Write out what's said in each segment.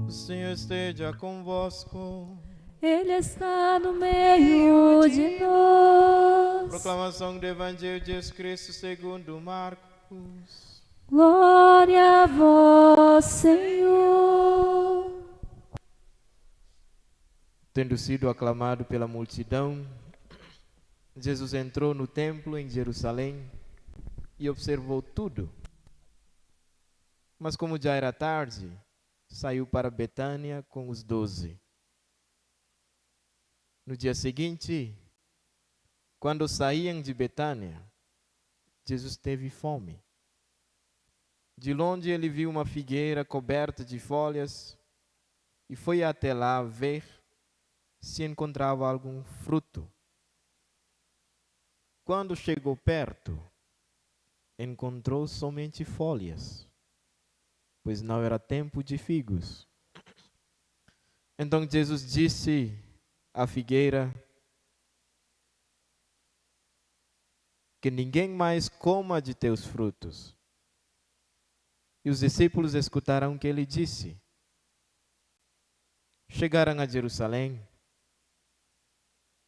O Senhor esteja convosco. Ele está no meio de nós. Proclamação do Evangelho de Jesus Cristo segundo Marcos. Glória a vós, Senhor. Tendo sido aclamado pela multidão, Jesus entrou no templo em Jerusalém e observou tudo. Mas como já era tarde, saiu para Betânia com os 12. No dia seguinte, quando saíam de Betânia, Jesus teve fome. De longe ele viu uma figueira coberta de folhas e foi até lá ver se encontrava algum fruto. Quando chegou perto, encontrou somente folhas, pois não era tempo de figos. Então Jesus disse à figueira que ninguém mais coma de teus frutos. E os discípulos escutaram o que ele disse. Chegaram a Jerusalém.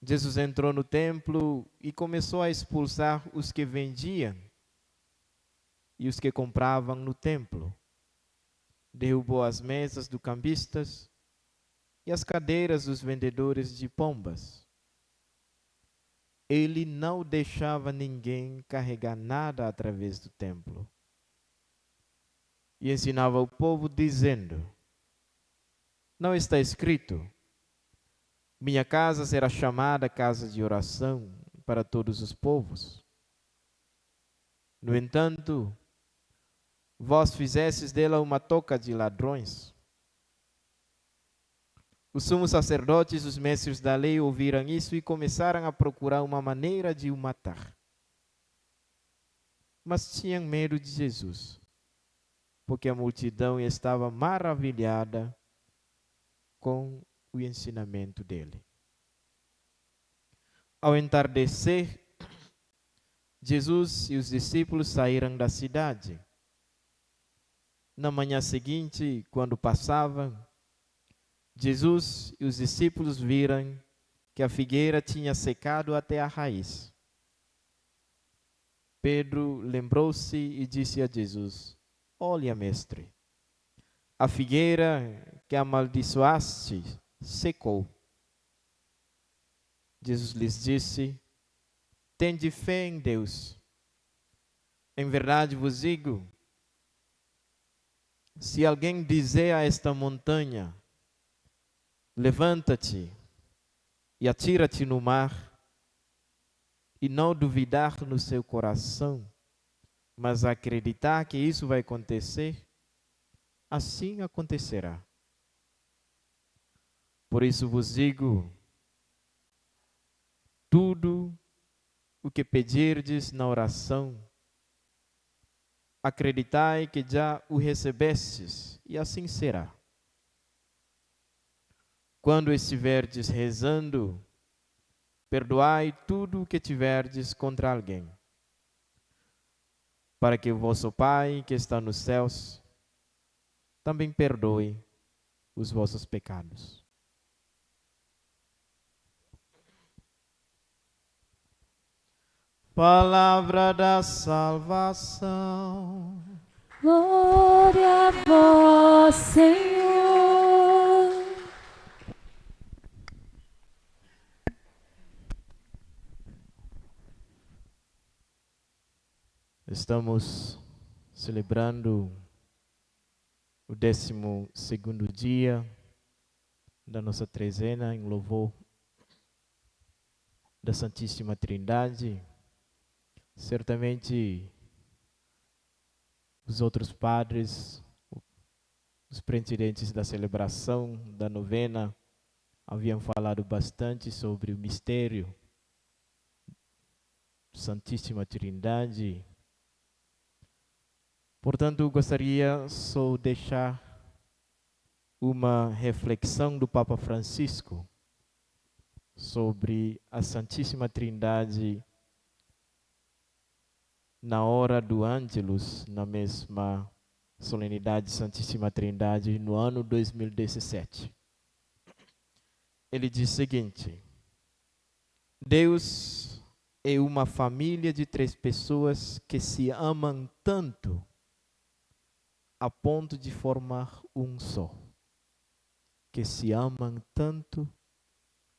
Jesus entrou no templo e começou a expulsar os que vendiam e os que compravam no templo. Derrubou as mesas dos cambistas e as cadeiras dos vendedores de pombas. Ele não deixava ninguém carregar nada através do templo. E ensinava o povo dizendo: não está escrito: minha casa será chamada casa de oração para todos os povos? No entanto, vós fizestes dela uma toca de ladrões. Os sumos sacerdotes e os mestres da lei ouviram isso e começaram a procurar uma maneira de o matar. Mas tinham medo de Jesus, porque a multidão estava maravilhada com o ensinamento dele. Ao entardecer, Jesus e os discípulos saíram da cidade. Na manhã seguinte, quando passavam, Jesus e os discípulos viram que a figueira tinha secado até a raiz. Pedro lembrou-se e disse a Jesus: olha, mestre, a figueira que amaldiçoaste secou. Jesus lhes disse: tende fé em Deus. Em verdade vos digo, se alguém dizer a esta montanha: levanta-te e atira-te no mar, e não duvidar no seu coração, mas acreditar que isso vai acontecer, assim acontecerá. Por isso vos digo, tudo o que pedirdes na oração, acreditai que já o recebestes, e assim será. Quando estiverdes rezando, perdoai tudo o que tiverdes contra alguém, para que o vosso Pai, que está nos céus, também perdoe os vossos pecados. Palavra da salvação. Glória a vós, Senhor. Estamos celebrando o 12º dia da nossa trezena em louvor da Santíssima Trindade. Certamente os outros padres, os presidentes da celebração da novena, haviam falado bastante sobre o mistério da Santíssima Trindade. Portanto, gostaria só de deixar uma reflexão do Papa Francisco sobre a Santíssima Trindade na hora do Ângelus, na mesma Solenidade Santíssima Trindade no ano 2017. Ele diz o seguinte: Deus é uma família de 3 pessoas que se amam tanto a ponto de formar um só. Que se amam tanto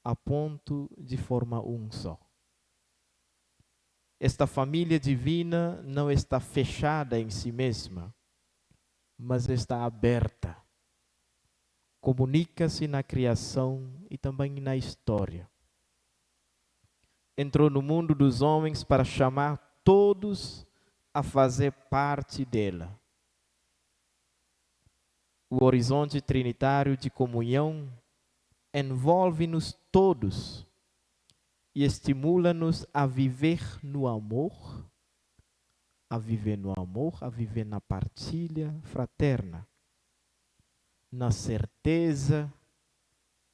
a ponto de formar um só. Esta família divina não está fechada em si mesma, mas está aberta. Comunica-se na criação e também na história. Entrou no mundo dos homens para chamar todos a fazer parte dela. O horizonte trinitário de comunhão envolve-nos todos e estimula-nos a viver no amor, a viver na partilha fraterna, na certeza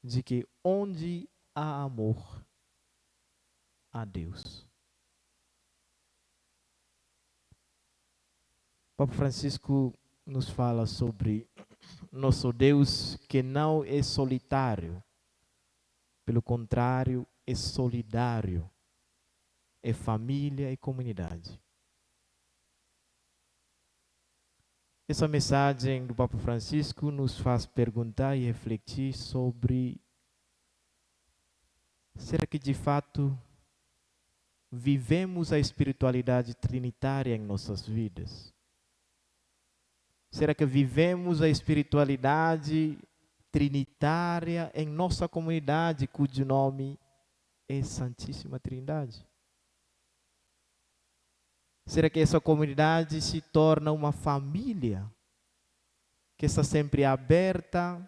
de que onde há amor, há Deus. Papa Francisco nos fala sobre nosso Deus que não é solitário, pelo contrário, é solidário, é família e comunidade. Essa mensagem do Papa Francisco nos faz perguntar e refletir sobre: será que de fato vivemos a espiritualidade trinitária em nossas vidas? Será que vivemos a espiritualidade trinitária em nossa comunidade, cujo nome é Santíssima Trindade? Será que essa comunidade se torna uma família que está sempre aberta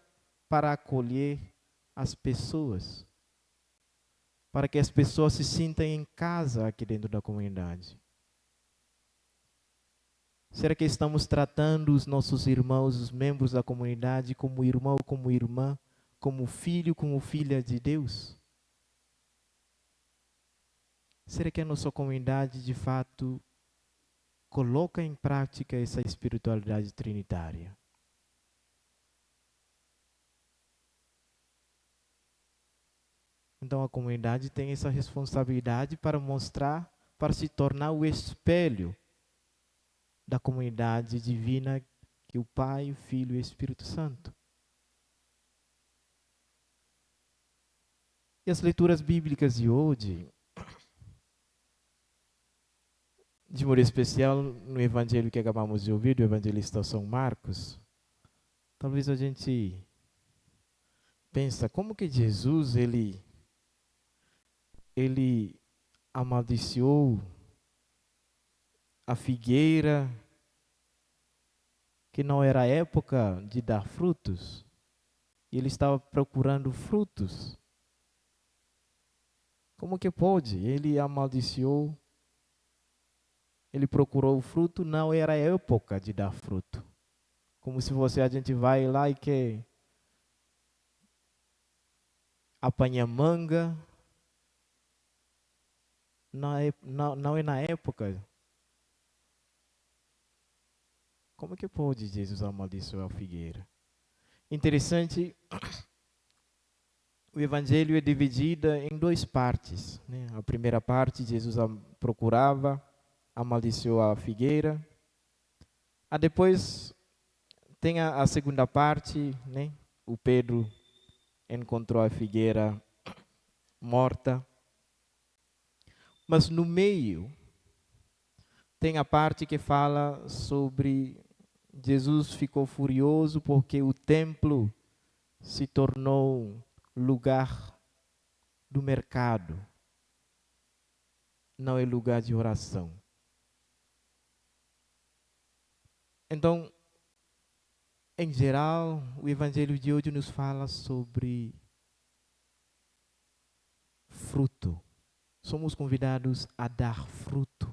para acolher as pessoas? Para que as pessoas se sintam em casa aqui dentro da comunidade? Será que estamos tratando os nossos irmãos, os membros da comunidade, como irmão, como irmã, como filho, como filha de Deus? Será que a nossa comunidade, de fato, coloca em prática essa espiritualidade trinitária? Então a comunidade tem essa responsabilidade para mostrar, para se tornar o espelho da comunidade divina que o Pai, o Filho e o Espírito Santo. E as leituras bíblicas de hoje, de modo especial no evangelho que acabamos de ouvir, do evangelista São Marcos, talvez a gente pensa como que Jesus ele amaldiçoou a figueira, que não era época de dar frutos, e ele estava procurando frutos. Como que pode? Ele amaldiçoou, ele procurou o fruto, não era época de dar fruto. Como se a gente vai lá e quer apanhar manga, não é na época. Como que pode Jesus amaldiçoar a figueira? Interessante, o evangelho é dividido em 2 partes, né? A primeira parte, Jesus procurava, amaldiçoou a figueira. Depois tem a segunda parte, né? O Pedro encontrou a figueira morta. Mas no meio tem a parte que fala sobre Jesus ficou furioso porque o templo se tornou lugar do mercado, não é lugar de oração. Então, em geral, o evangelho de hoje nos fala sobre fruto. Somos convidados a dar fruto.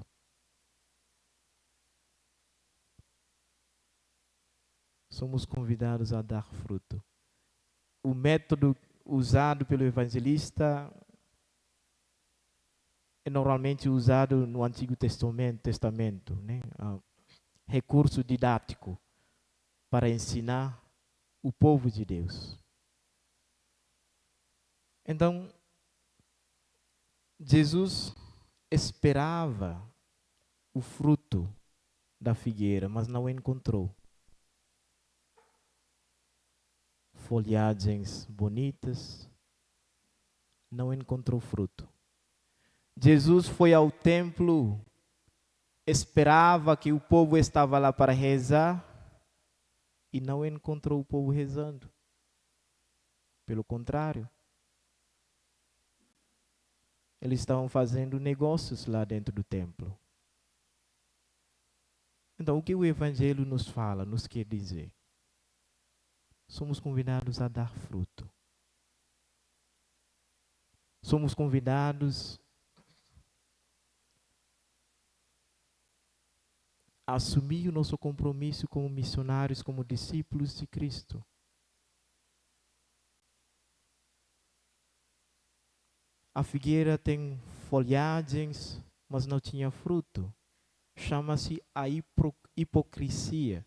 Somos convidados a dar fruto. O método usado pelo evangelista é normalmente usado no Antigo Testamento, né? Recurso didático. para ensinar o povo de Deus. Então, Jesus esperava o fruto da figueira, mas não encontrou. Folhagens bonitas, não encontrou fruto. Jesus foi ao templo, esperava que o povo estava lá para rezar e não encontrou o povo rezando. Pelo contrário, eles estavam fazendo negócios lá dentro do templo. Então, o que o Evangelho nos fala, nos quer dizer? Somos convidados a dar fruto. Somos convidados a assumir o nosso compromisso como missionários, como discípulos de Cristo. A figueira tem folhagens, mas não tinha fruto. Chama-se a hipocrisia.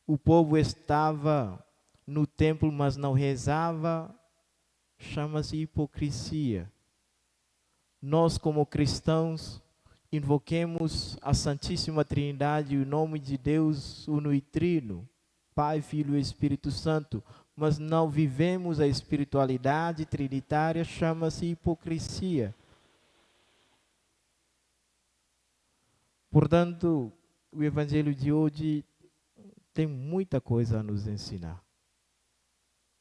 O povo estava no templo, mas não rezava. Chama-se hipocrisia. Nós, como cristãos, invoquemos a Santíssima Trindade e o nome de Deus uno e trino, Pai, Filho e Espírito Santo, mas não vivemos a espiritualidade trinitária, chama-se hipocrisia. Portanto, o Evangelho de hoje tem muita coisa a nos ensinar.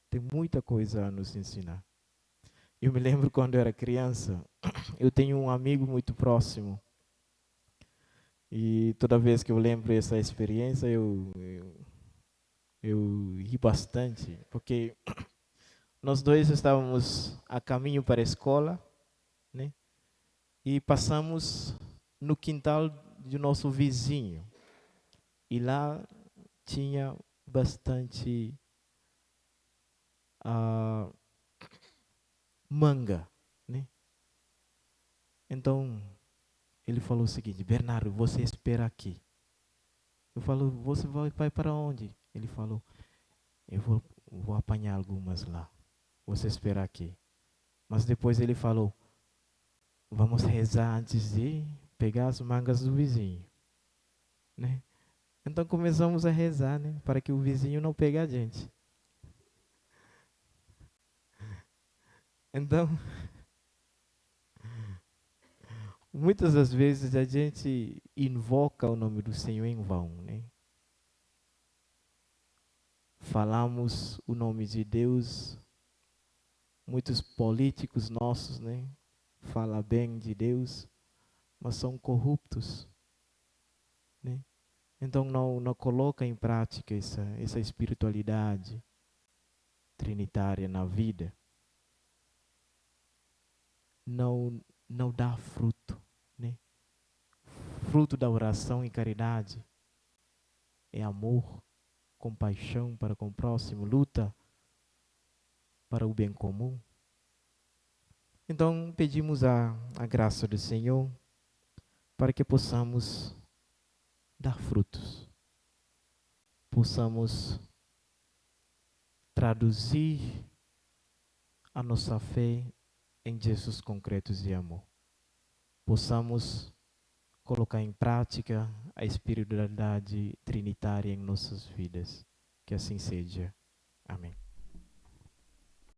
Tem muita coisa a nos ensinar. Eu me lembro quando eu era criança, eu tenho um amigo muito próximo. E toda vez que eu lembro essa experiência, eu ri bastante, porque nós dois estávamos a caminho para a escola, né? E passamos no quintal do nosso vizinho. E lá tinha bastante manga, né? Então, ele falou o seguinte: Bernardo, você espera aqui. Eu falo, você vai para onde? Ele falou, eu vou apanhar algumas lá. Você espera aqui. Mas depois ele falou, vamos rezar antes de pegar as mangas do vizinho, né? Então começamos a rezar, né? Para que o vizinho não pegue a gente. Então, muitas das vezes a gente invoca o nome do Senhor em vão, né? Falamos o nome de Deus, muitos políticos nossos, né? Falam bem de Deus, mas são corruptos, né? Então não coloca em prática essa espiritualidade trinitária na vida. Não dá fruto, né? Fruto da oração e caridade é amor, compaixão para com o próximo, luta para o bem comum. Então pedimos a graça do Senhor para que possamos dar frutos, possamos traduzir a nossa fé em gestos concretos de amor, possamos colocar em prática a espiritualidade trinitária em nossas vidas. Que assim seja. Amém.